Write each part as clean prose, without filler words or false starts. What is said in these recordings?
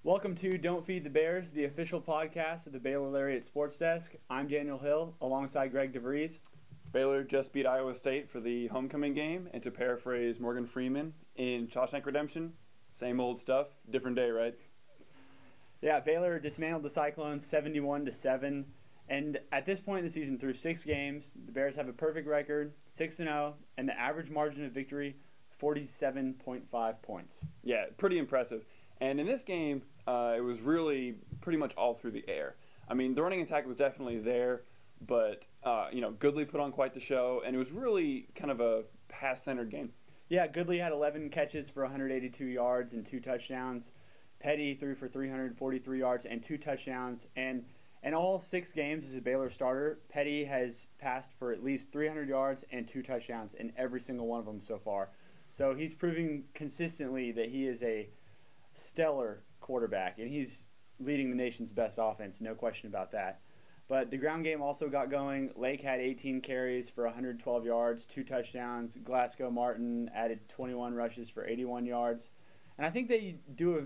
Welcome to Don't Feed the Bears, the official podcast of the Baylor Lariat Sports Desk. I'm Daniel Hill, alongside Greg DeVries. Baylor just beat Iowa State for the homecoming game, and to paraphrase Morgan Freeman in Shawshank Redemption, same old stuff, different day, right? Yeah, Baylor dismantled the Cyclones 71-7, and at this point in the season, through 6 games, the Bears have a perfect record, 6-0, and the average margin of victory, 47.5 points. Yeah, pretty impressive. And in this game, it was really pretty much all through the air. I mean, the running attack was definitely there, but Goodley put on quite the show, and it was really kind of a pass-centered game. Yeah, Goodley had 11 catches for 182 yards and 2 touchdowns. Petty threw for 343 yards and 2 touchdowns. And in all 6 games as a Baylor starter, Petty has passed for at least 300 yards and 2 touchdowns in every single one of them so far. So he's proving consistently that he is a stellar quarterback, and he's leading the nation's best offense, no question about that. But the ground game also got going. Lake had 18 carries for 112 yards, 2 touchdowns. Glasgow Martin added 21 rushes for 81 yards. And I think they do a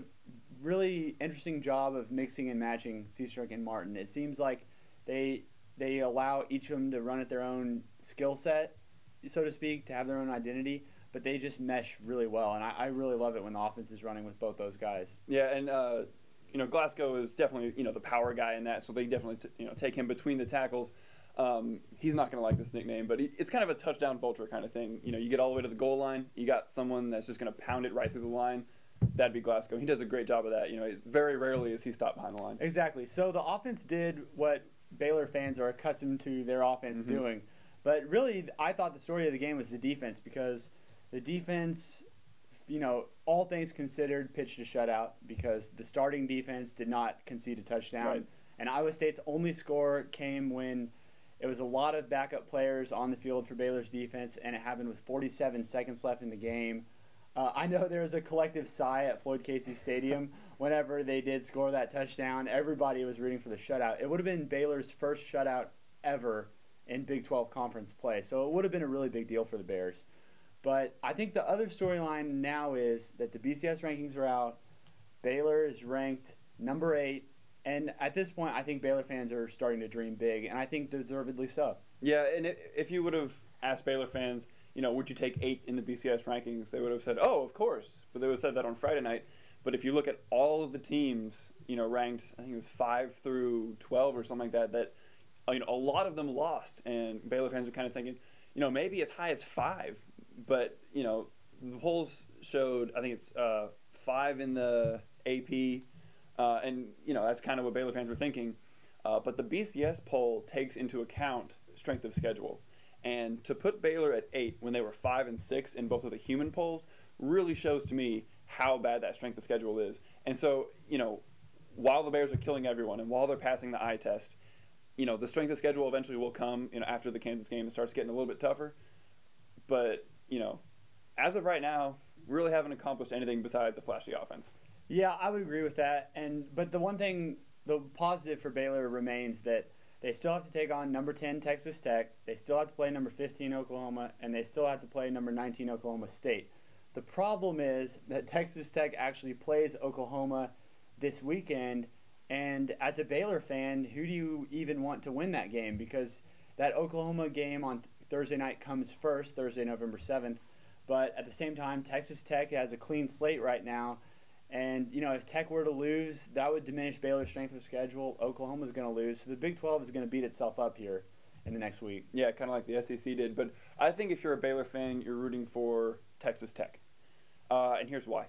really interesting job of mixing and matching Seastruck and Martin. It seems like they allow each of them to run at their own skill set, so to speak, to have their own identity, but they just mesh really well, and I really love it when the offense is running with both those guys. Yeah, and Glasgow is definitely the power guy in that, so they definitely take him between the tackles. He's not going to like this nickname, but it's kind of a touchdown vulture kind of thing. You get all the way to the goal line, you got someone that's just going to pound it right through the line. That'd be Glasgow. He does a great job of that. Very rarely is he stopped behind the line. Exactly. So the offense did what Baylor fans are accustomed to their offense doing, but really I thought the story of the game was the defense, because the defense, all things considered, pitched a shutout because the starting defense did not concede a touchdown. Right. And Iowa State's only score came when it was a lot of backup players on the field for Baylor's defense, and it happened with 47 seconds left in the game. I know there was a collective sigh at Floyd Casey Stadium whenever they did score that touchdown. Everybody was rooting for the shutout. It would have been Baylor's first shutout ever in Big 12 conference play, so it would have been a really big deal for the Bears. But I think the other storyline now is that the BCS rankings are out. Baylor is ranked number 8. And at this point, I think Baylor fans are starting to dream big, and I think deservedly so. Yeah, and if you would have asked Baylor fans, would you take 8 in the BCS rankings, they would have said, oh, of course. But they would have said that on Friday night. But if you look at all of the teams, ranked, I think it was 5 through 12 or something like that, a lot of them lost. And Baylor fans were kind of thinking, maybe as high as 5. But, the polls showed, I think it's 5 in the AP. And that's kind of what Baylor fans were thinking. But the BCS poll takes into account strength of schedule. And to put Baylor at 8 when they were 5 and 6 in both of the human polls really shows to me how bad that strength of schedule is. And so, while the Bears are killing everyone and while they're passing the eye test, the strength of schedule eventually will come, after the Kansas game. It starts getting a little bit tougher. But, as of right now, we really haven't accomplished anything besides a flashy offense. Yeah, I would agree with that. But the positive for Baylor remains that they still have to take on number 10 Texas Tech, they still have to play number 15 Oklahoma, and they still have to play number 19 Oklahoma State. The problem is that Texas Tech actually plays Oklahoma this weekend, and as a Baylor fan, who do you even want to win that game? Because that Oklahoma game on Thursday night comes first, Thursday, November 7th, but at the same time, Texas Tech has a clean slate right now. And, if Tech were to lose, that would diminish Baylor's strength of schedule. Oklahoma's going to lose. So the Big 12 is going to beat itself up here in the next week. Yeah, kind of like the SEC did. But I think if you're a Baylor fan, you're rooting for Texas Tech. And here's why.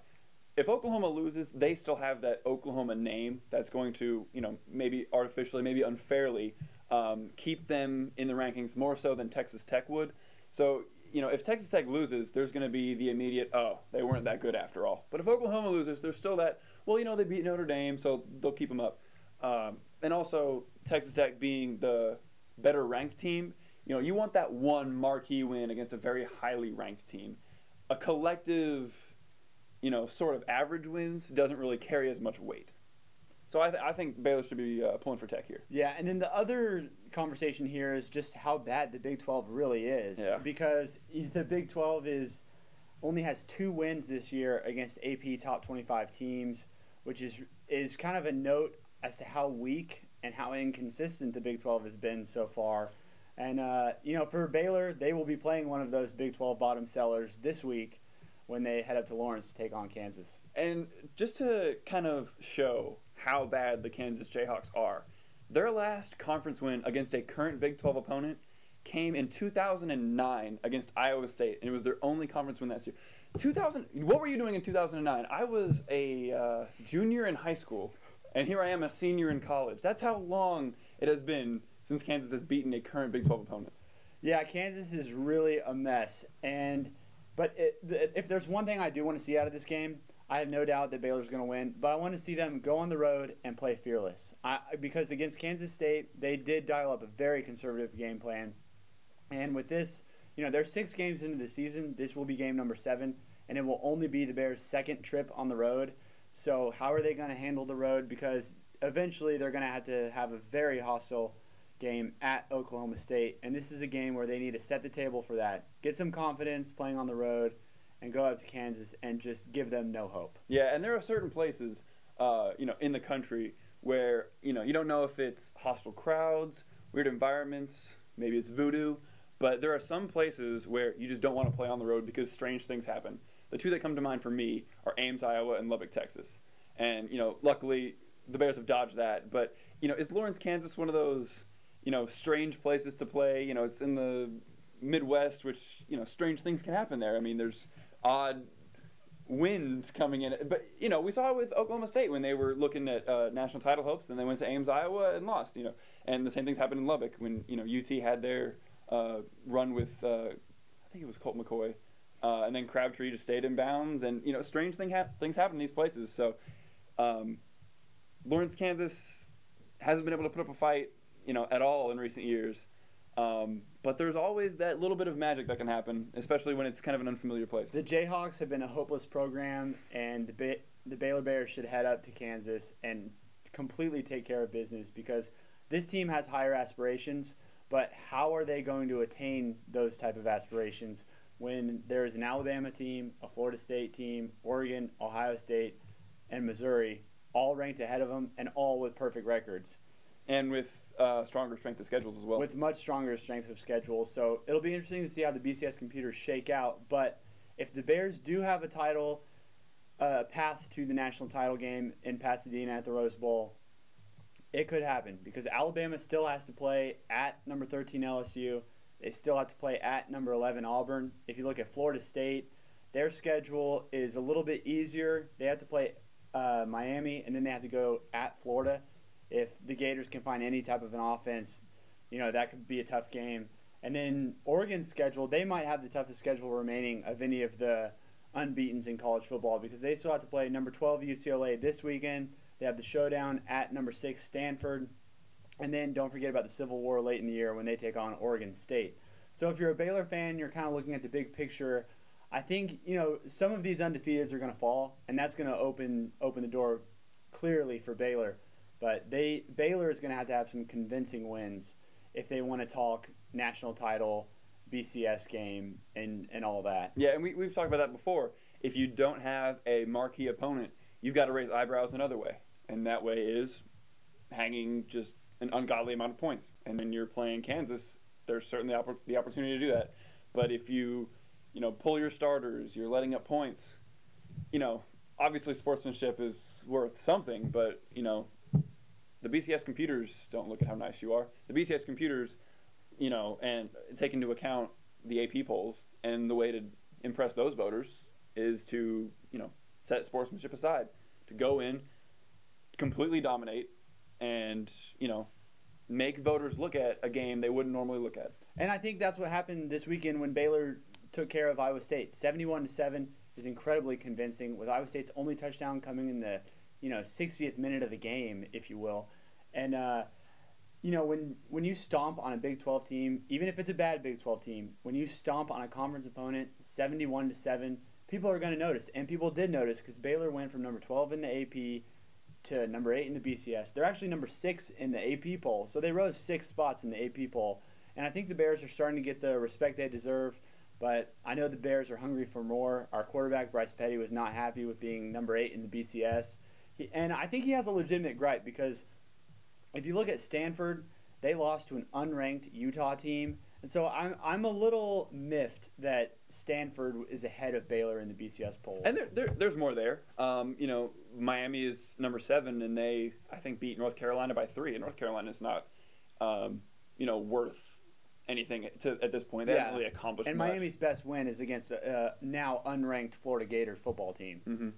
If Oklahoma loses, they still have that Oklahoma name that's going to, maybe artificially, maybe unfairly, keep them in the rankings more so than Texas Tech would. So, if Texas Tech loses, there's going to be the immediate, oh, they weren't that good after all. But if Oklahoma loses, there's still that, they beat Notre Dame, so they'll keep them up. And also, Texas Tech being the better ranked team, you want that one marquee win against a very highly ranked team. A collective, sort of average wins doesn't really carry as much weight. So I think Baylor should be pulling for Tech here. Yeah, and then the other conversation here is just how bad the Big 12 really is. Yeah. Because the Big 12 only has 2 wins this year against AP top 25 teams. which is kind of a note as to how weak and how inconsistent the Big 12 has been so far. And, for Baylor, they will be playing one of those Big 12 bottom sellers this week when they head up to Lawrence to take on Kansas. And just to kind of show how bad the Kansas Jayhawks are, their last conference win against a current Big 12 opponent came in 2009 against Iowa State, and it was their only conference win that year. What were you doing in 2009? I was a junior in high school, and here I am a senior in college. That's how long it has been since Kansas has beaten a current Big 12 opponent. Yeah, Kansas is really a mess. But if there's one thing I do want to see out of this game, I have no doubt that Baylor's going to win. But I want to see them go on the road and play fearless. Because against Kansas State, they did dial up a very conservative game plan. And with this, they're 6 games into the season. This will be game number 7, and it will only be the Bears' second trip on the road. So how are they going to handle the road? Because eventually they're going to have a very hostile game at Oklahoma State, and this is a game where they need to set the table for that, get some confidence playing on the road, and go up to Kansas and just give them no hope. Yeah, and there are certain places, in the country where you don't know if it's hostile crowds, weird environments, maybe it's voodoo, but there are some places where you just don't want to play on the road because strange things happen. The 2 that come to mind for me are Ames, Iowa, and Lubbock, Texas, and luckily the Bears have dodged that. But is Lawrence, Kansas one of those strange places to play? It's in the Midwest, which, strange things can happen there. I mean, there's odd winds coming in. But, we saw it with Oklahoma State when they were looking at national title hopes, and they went to Ames, Iowa, and lost, And the same things happened in Lubbock when, UT had their run with, I think it was Colt McCoy, and then Crabtree just stayed in bounds. And, strange things happen in these places. So Lawrence, Kansas hasn't been able to put up a fight at all in recent years. But there's always that little bit of magic that can happen, especially when it's kind of an unfamiliar place. The Jayhawks have been a hopeless program, and the Baylor Bears should head up to Kansas and completely take care of business, because this team has higher aspirations, but how are they going to attain those type of aspirations when there's an Alabama team, a Florida State team, Oregon, Ohio State, and Missouri all ranked ahead of them and all with perfect records? And with stronger strength of schedules as well. With much stronger strength of schedule. So it'll be interesting to see how the BCS computers shake out. But if the Bears do have a title path to the national title game in Pasadena at the Rose Bowl, it could happen, because Alabama still has to play at number 13 LSU. They still have to play at number 11 Auburn. If you look at Florida State, their schedule is a little bit easier. They have to play Miami, and then they have to go at Florida. If the Gators can find any type of an offense, that could be a tough game. And then Oregon's schedule, they might have the toughest schedule remaining of any of the unbeatens in college football, because they still have to play number 12 UCLA this weekend. They have the showdown at number 6 Stanford. And then don't forget about the Civil War late in the year when they take on Oregon State. So if you're a Baylor fan, you're kind of looking at the big picture. I think, some of these undefeateds are going to fall, and that's going to open the door clearly for Baylor. But Baylor is going to have some convincing wins if they want to talk national title, BCS game, and all that. Yeah, and we've talked about that before. If you don't have a marquee opponent, you've got to raise eyebrows another way. And that way is hanging just an ungodly amount of points. And when you're playing Kansas, there's certainly the opportunity to do that. But if you pull your starters, you're letting up points, obviously sportsmanship is worth something, but, the BCS computers don't look at how nice you are. The BCS computers, and take into account the AP polls, and the way to impress those voters is to, set sportsmanship aside, to go in, completely dominate, and, make voters look at a game they wouldn't normally look at. And I think that's what happened this weekend when Baylor took care of Iowa State. 71-7 is incredibly convincing, with Iowa State's only touchdown coming in the 60th minute of the game, if you will. And, when you stomp on a Big 12 team, even if it's a bad Big 12 team, when you stomp on a conference opponent 71-7, people are going to notice. And people did notice, because Baylor went from number 12 in the AP to number 8 in the BCS. They're actually number 6 in the AP poll, so they rose 6 spots in the AP poll. And I think the Bears are starting to get the respect they deserve, but I know the Bears are hungry for more. Our quarterback, Bryce Petty, was not happy with being number 8 in the BCS. And I think he has a legitimate gripe because if you look at Stanford, they lost to an unranked Utah team. And so I'm a little miffed that Stanford is ahead of Baylor in the BCS polls. And there's more there. Miami is number 7, and they, I think, beat North Carolina by 3. And North Carolina is not, worth anything at this point. They haven't really accomplished and much. Miami's best win is against a now unranked Florida Gator football team. Mm-hmm.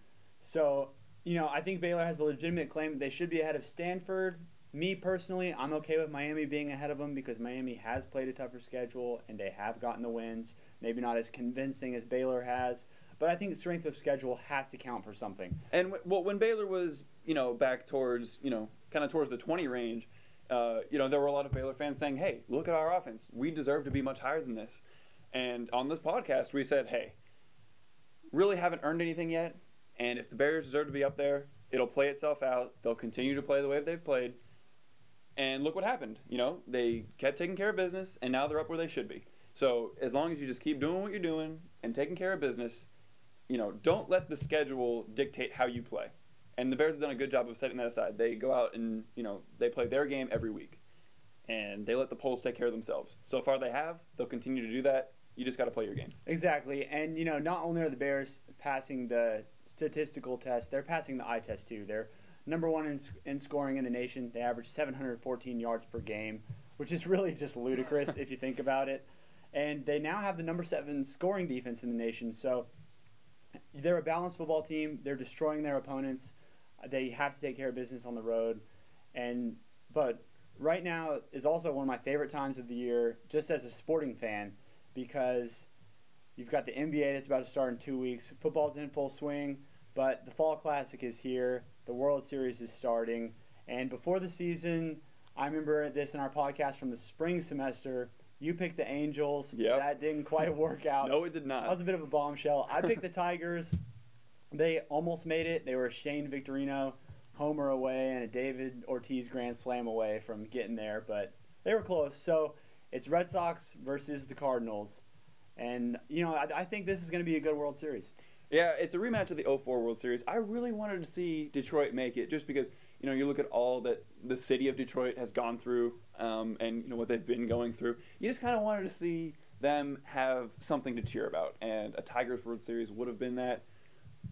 So, I think Baylor has a legitimate claim that they should be ahead of Stanford. Me personally, I'm okay with Miami being ahead of them because Miami has played a tougher schedule and they have gotten the wins. Maybe not as convincing as Baylor has, but I think strength of schedule has to count for something. And when Baylor was, back towards, kind of towards the 20 range, there were a lot of Baylor fans saying, hey, look at our offense. We deserve to be much higher than this. And on this podcast, we said, hey, really haven't earned anything yet. And if the Bears deserve to be up there, it'll play itself out. They'll continue to play the way they've played. And look what happened. They kept taking care of business, and now they're up where they should be. So as long as you just keep doing what you're doing and taking care of business, don't let the schedule dictate how you play. And the Bears have done a good job of setting that aside. They go out and, they play their game every week. And they let the polls take care of themselves. So far they have. They'll continue to do that. You just got to play your game. Exactly. And, not only are the Bears passing the statistical test, they're passing the eye test too. They're number 1 in scoring in the nation. They average 714 yards per game, which is really just ludicrous if you think about it. And they now have the number 7 scoring defense in the nation. So they're a balanced football team. They're destroying their opponents. They have to take care of business on the road. But right now is also one of my favorite times of the year, just as a sporting fan, because you've got the NBA that's about to start in 2 weeks. Football's in full swing, but the Fall Classic is here. The World Series is starting. And before the season, I remember this in our podcast from the spring semester. You picked the Angels. Yep. That didn't quite work out. No, it did not. That was a bit of a bombshell. I picked the Tigers. They almost made it. They were a Shane Victorino homer away and a David Ortiz grand slam away from getting there, but they were close. So it's Red Sox versus the Cardinals. And, I think this is going to be a good World Series. Yeah, it's a rematch of the 04 World Series. I really wanted to see Detroit make it just because, you look at all that the city of Detroit has gone through and, what they've been going through. You just kind of wanted to see them have something to cheer about. And a Tigers World Series would have been that.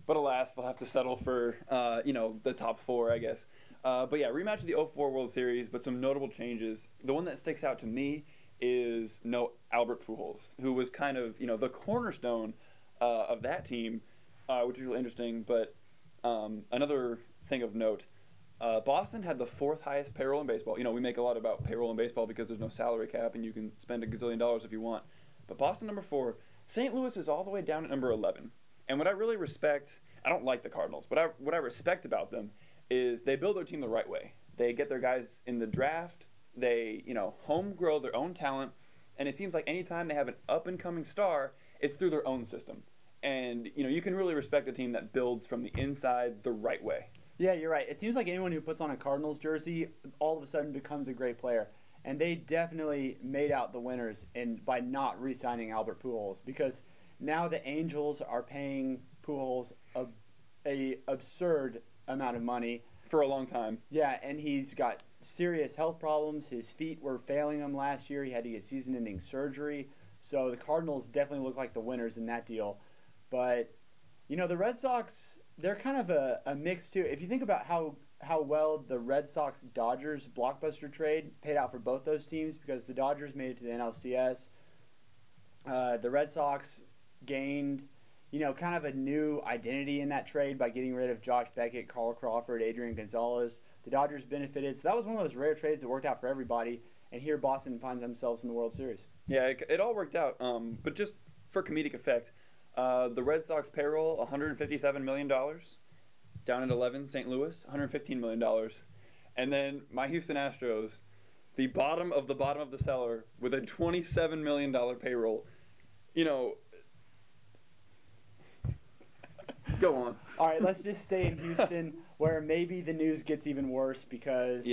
But alas, they'll have to settle for, the top 4, I guess. But yeah, rematch of the 04 World Series, but some notable changes. The one that sticks out to me is no Albert Pujols, who was kind of, the cornerstone of that team, which is really interesting. But another thing of note, Boston had the 4th highest payroll in baseball. We make a lot about payroll in baseball because there's no salary cap and you can spend $1 gazillion if you want. But Boston number 4, St. Louis is all the way down at number 11. And what I really respect, I don't like the Cardinals, but what I respect about them is they build their team the right way. They get their guys in the draft. They, home grow their own talent. And it seems like anytime they have an up-and-coming star, it's through their own system. And, you can really respect a team that builds from the inside the right way. Yeah, you're right. It seems like anyone who puts on a Cardinals jersey all of a sudden becomes a great player. And they definitely made out the winners by not re-signing Albert Pujols, because now the Angels are paying Pujols a absurd amount of money. For a long time. Yeah, and he's got serious health problems. His feet were failing him last year. He had to get season-ending surgery. So the Cardinals definitely look like the winners in that deal. But, the Red Sox, they're kind of a mix too. If you think about how well the Red Sox-Dodgers blockbuster trade paid out for both those teams, because the Dodgers made it to the NLCS. The Red Sox gained, kind of a new identity in that trade by getting rid of Josh Beckett, Carl Crawford, Adrian Gonzalez. The Dodgers benefited. So that was one of those rare trades that worked out for everybody. And here Boston finds themselves in the World Series. Yeah, it all worked out. But just for comedic effect, the Red Sox payroll, $157 million. Down at 11, St. Louis, $115 million. And then my Houston Astros, the bottom of the cellar with a $27 million payroll. Go on. All right, let's just stay in Houston, where maybe the news gets even worse because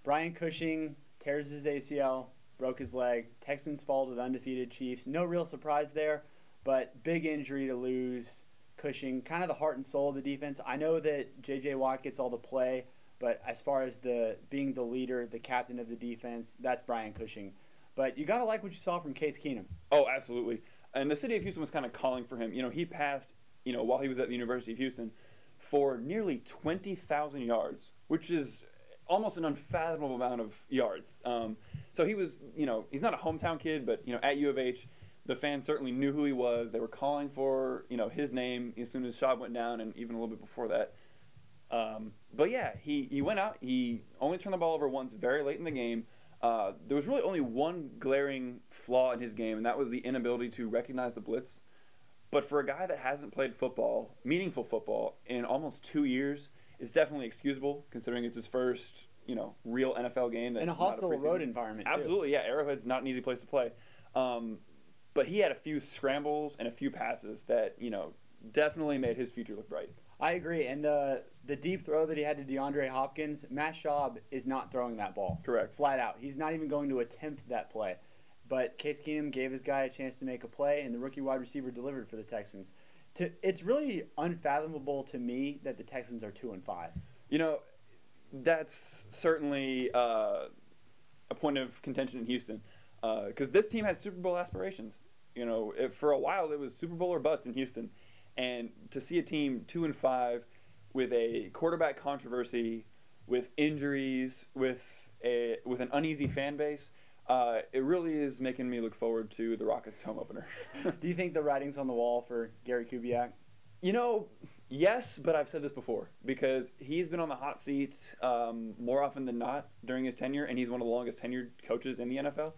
Brian Cushing tears his ACL, broke his leg. Texans fall to the undefeated Chiefs. No real surprise there, but big injury to lose Cushing, kind of the heart and soul of the defense. I know that J.J. Watt gets all the play, but as far as being the leader, the captain of the defense, that's Brian Cushing. But you got to like what you saw from Case Keenum. Oh, absolutely. And the city of Houston was kind of calling for him. He passed, while he was at the University of Houston, for nearly 20,000 yards, which is almost an unfathomable amount of yards. So he was, he's not a hometown kid, but, at U of H, the fans certainly knew who he was. They were calling for, his name as soon as Schaub went down and even a little bit before that. But yeah, he went out. He only turned the ball over once very late in the game. There was really only one glaring flaw in his game, and that was the inability to recognize the blitz. But for a guy that hasn't played football, meaningful football, in almost 2 years, it's definitely excusable, considering it's his first, real NFL game. In a hostile road environment, too. Absolutely, yeah. Arrowhead's not an easy place to play. But he had a few scrambles and a few passes that, definitely made his future look bright. I agree. And the deep throw that he had to DeAndre Hopkins, Matt Schaub is not throwing that ball. Correct. Flat out. He's not even going to attempt that play. But Case Keenum gave his guy a chance to make a play, and the rookie wide receiver delivered for the Texans. It's really unfathomable to me that the Texans are 2-5. That's certainly a point of contention in Houston, because this team had Super Bowl aspirations. For a while it was Super Bowl or bust in Houston, and to see a team 2-5 with a quarterback controversy, with injuries, with an uneasy fan base. It really is making me look forward to the Rockets' home opener. Do you think the writing's on the wall for Gary Kubiak? Yes, but I've said this before, because he's been on the hot seat more often than not during his tenure, and he's one of the longest tenured coaches in the NFL.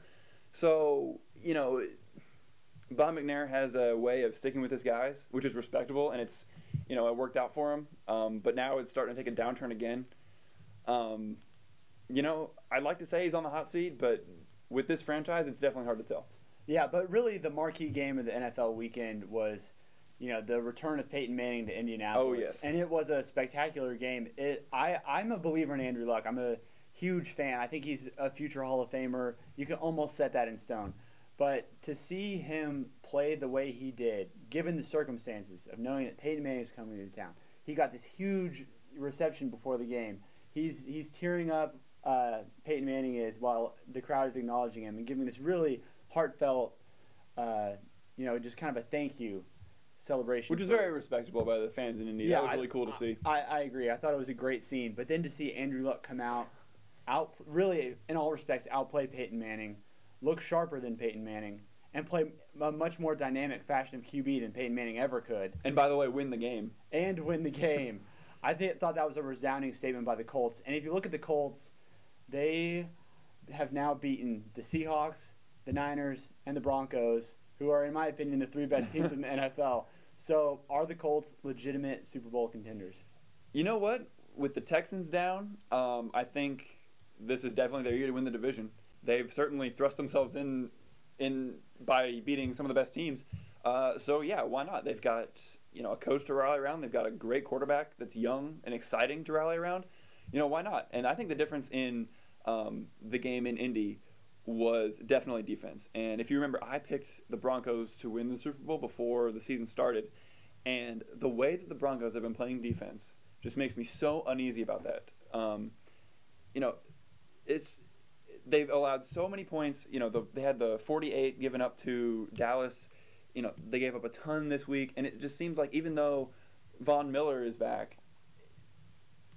So, Bob McNair has a way of sticking with his guys, which is respectable, and it's, it worked out for him. But now it's starting to take a downturn again. I'd like to say he's on the hot seat, but with this franchise, it's definitely hard to tell. Yeah, but really the marquee game of the NFL weekend was, the return of Peyton Manning to Indianapolis. Oh, yes. And it was a spectacular game. I'm a believer in Andrew Luck. I'm a huge fan. I think he's a future Hall of Famer. You can almost set that in stone. But to see him play the way he did, given the circumstances of knowing that Peyton Manning is coming to town, he got this huge reception before the game. He's tearing up, Peyton Manning is, while the crowd is acknowledging him and giving this really heartfelt, just kind of a thank you celebration. Which is very respectable by the fans in Indy. Yeah, that was really cool to see. I agree. I thought it was a great scene. But then to see Andrew Luck come out really, in all respects, outplay Peyton Manning, look sharper than Peyton Manning, and play a much more dynamic fashion of QB than Peyton Manning ever could. And by the way, win the game. I thought that was a resounding statement by the Colts. And if you look at the Colts, they have now beaten the Seahawks, the Niners, and the Broncos, who are, in my opinion, the three best teams in the NFL. So are the Colts legitimate Super Bowl contenders? You know what? With the Texans down, I think this is definitely their year to win the division. They've certainly thrust themselves in by beating some of the best teams. So yeah, why not? They've got a coach to rally around. They've got a great quarterback that's young and exciting to rally around. Why not? And I think the difference in the game in Indy was definitely defense. And if you remember, I picked the Broncos to win the Super Bowl before the season started. And the way that the Broncos have been playing defense just makes me so uneasy about that. They've allowed so many points. They had the 48 given up to Dallas. They gave up a ton this week. And it just seems like even though Von Miller is back,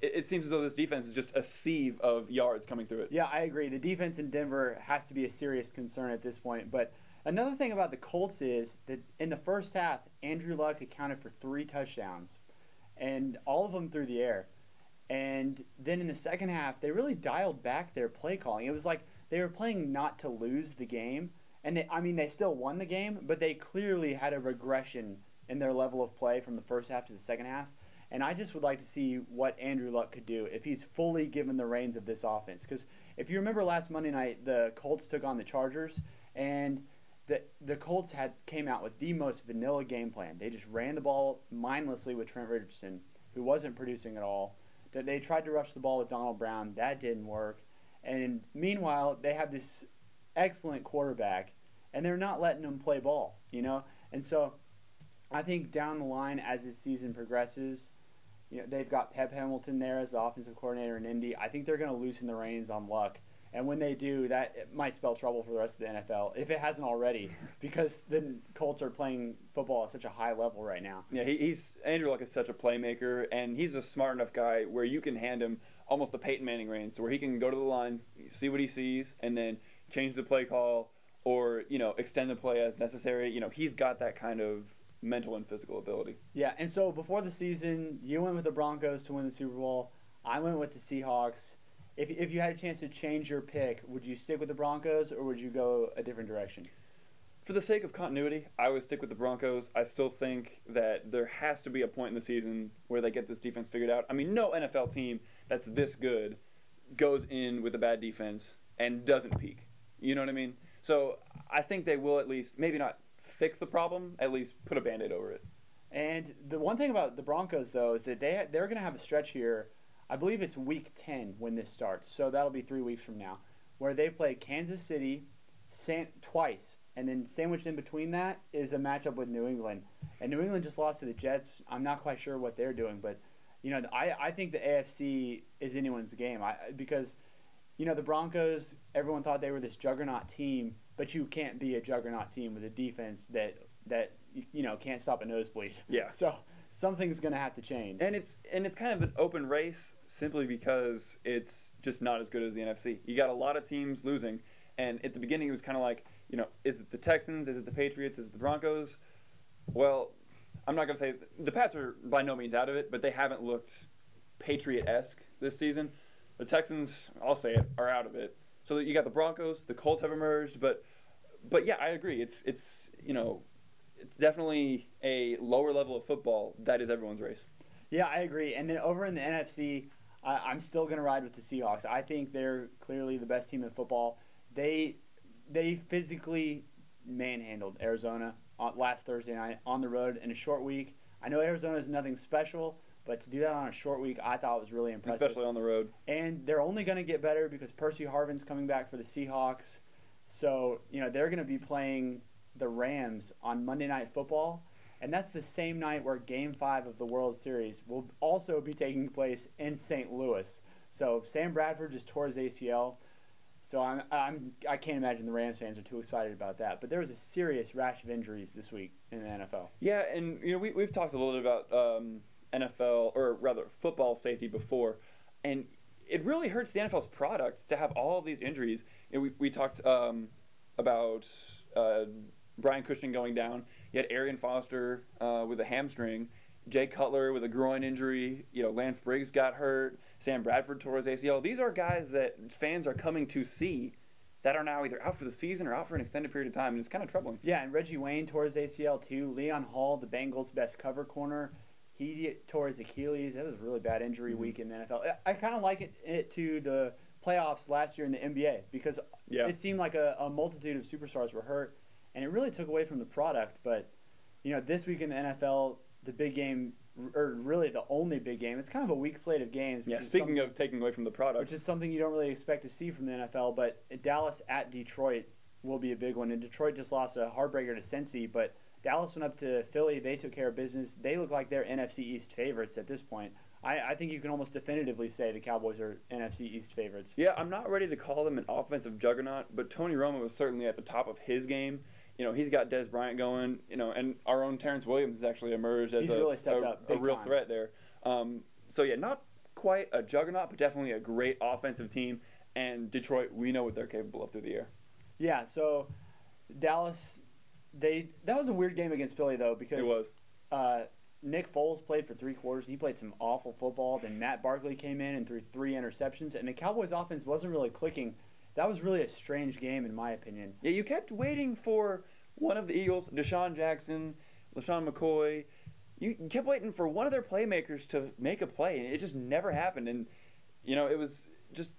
it seems as though this defense is just a sieve of yards coming through it. Yeah, I agree. The defense in Denver has to be a serious concern at this point. But another thing about the Colts is that in the first half, Andrew Luck accounted for 3 touchdowns, and all of them through the air. And then in the second half, they really dialed back their play calling. It was like they were playing not to lose the game. And they still won the game, but they clearly had a regression in their level of play from the first half to the second half. And I just would like to see what Andrew Luck could do if he's fully given the reins of this offense. Because if you remember last Monday night, the Colts took on the Chargers, and the Colts came out with the most vanilla game plan. They just ran the ball mindlessly with Trent Richardson, who wasn't producing at all. They tried to rush the ball with Donald Brown. That didn't work. And meanwhile, they have this excellent quarterback, and they're not letting him play ball, And so I think down the line as this season progresses, they've got Pep Hamilton there as the offensive coordinator in Indy. I think they're going to loosen the reins on Luck. And when they do, it might spell trouble for the rest of the NFL, if it hasn't already, because the Colts are playing football at such a high level right now. Yeah, Andrew Luck is such a playmaker, and he's a smart enough guy where you can hand him almost the Peyton Manning reins, where he can go to the lines, see what he sees, and then change the play call or, extend the play as necessary. He's got that kind of mental and physical ability. Yeah, and so before the season, you went with the Broncos to win the Super Bowl. I went with the Seahawks. If you had a chance to change your pick, would you stick with the Broncos or would you go a different direction? For the sake of continuity, I would stick with the Broncos. I still think that there has to be a point in the season where they get this defense figured out. I mean, no NFL team that's this good goes in with a bad defense and doesn't peak. You know what I mean? So I think they will at least, maybe not fix the problem, at least put a Band-Aid over it. And the one thing about the Broncos, though, is that they're going to have a stretch here. I believe it's week 10 when this starts, so that'll be 3 weeks from now, where they play Kansas City twice, and then sandwiched in between that is a matchup with New England. And New England just lost to the Jets. I'm not quite sure what they're doing, but I think the AFC is anyone's game because the Broncos, everyone thought they were this juggernaut team, but you can't be a juggernaut team with a defense that can't stop a nosebleed. Yeah. So something's going to have to change. And it's kind of an open race simply because it's just not as good as the NFC. You got a lot of teams losing, and at the beginning it was kind of like, is it the Texans, is it the Patriots, is it the Broncos? Well, I'm not going to say the Pats are by no means out of it, but they haven't looked Patriot-esque this season. The Texans, I'll say it, are out of it. So you got the Broncos, the Colts have emerged, but yeah, I agree. It's definitely a lower level of football that is everyone's race. Yeah, I agree. And then over in the NFC, I'm still going to ride with the Seahawks. I think they're clearly the best team in football. They physically manhandled Arizona last Thursday night on the road in a short week. I know Arizona is nothing special, but to do that on a short week, I thought was really impressive. Especially on the road. And they're only going to get better because Percy Harvin's coming back for the Seahawks. So, they're going to be playing the Rams on Monday Night Football. And that's the same night where Game 5 of the World Series will also be taking place in St. Louis. So Sam Bradford just tore his ACL. So I can't imagine the Rams fans are too excited about that. But there was a serious rash of injuries this week in the NFL. Yeah, and we've talked a little bit about NFL, or rather football safety before, and it really hurts the NFL's product to have all of these injuries. We talked about Brian Cushing going down. You had Arian Foster with a hamstring, Jay Cutler with a groin injury. Lance Briggs got hurt. Sam Bradford tore his ACL. These are guys that fans are coming to see that are now either out for the season or out for an extended period of time, and it's kind of troubling. Yeah, and Reggie Wayne tore his ACL too. Leon Hall, the Bengals' best cover corner, he tore his Achilles. That was a really bad injury week in the NFL. I kind of like it to the playoffs last year in the NBA because it seemed like a multitude of superstars were hurt, and it really took away from the product. But, this week in the NFL, the big game, or really the only big game, it's kind of a weak slate of games. Yeah, speaking of taking away from the product. Which is something you don't really expect to see from the NFL, but Dallas at Detroit will be a big one. And Detroit just lost a heartbreaker to Cincy, but Dallas went up to Philly. They took care of business. They look like they're NFC East favorites at this point. I think you can almost definitively say the Cowboys are NFC East favorites. Yeah, I'm not ready to call them an offensive juggernaut, but Tony Romo was certainly at the top of his game. He's got Des Bryant going, and our own Terrence Williams has actually emerged as really stepped up a real time. threat there. So, yeah, not quite a juggernaut, but definitely a great offensive team. And Detroit, we know what they're capable of through the air. Yeah, so Dallas, that was a weird game against Philly, though, because it was. Nick Foles played for 3 quarters. He played some awful football. Then Matt Barkley came in and threw 3 interceptions, and the Cowboys' offense wasn't really clicking. That was really a strange game, in my opinion. Yeah, you kept waiting for one of the Eagles, Deshaun Jackson, LaShawn McCoy. You kept waiting for one of their playmakers to make a play, and it just never happened. And, it was just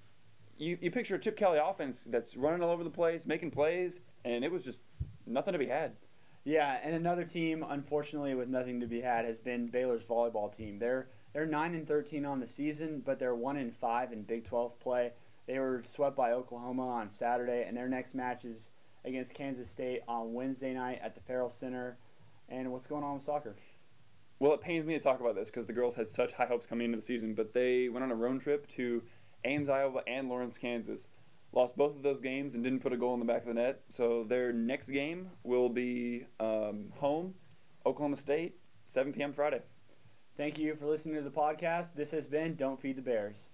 you picture a Chip Kelly offense that's running all over the place, making plays, and it was just nothing to be had. Yeah, and another team, unfortunately, with nothing to be had has been Baylor's volleyball team. They're 9-13 on the season, but they're 1-5 in Big 12 play. They were swept by Oklahoma on Saturday, and their next match is against Kansas State on Wednesday night at the Farrell Center. And what's going on with soccer? Well, it pains me to talk about this because the girls had such high hopes coming into the season, but they went on a road trip to Ames, Iowa, and Lawrence, Kansas. Lost both of those games and didn't put a goal in the back of the net. So their next game will be home, Oklahoma State, 7 p.m. Friday. Thank you for listening to the podcast. This has been Don't Feed the Bears.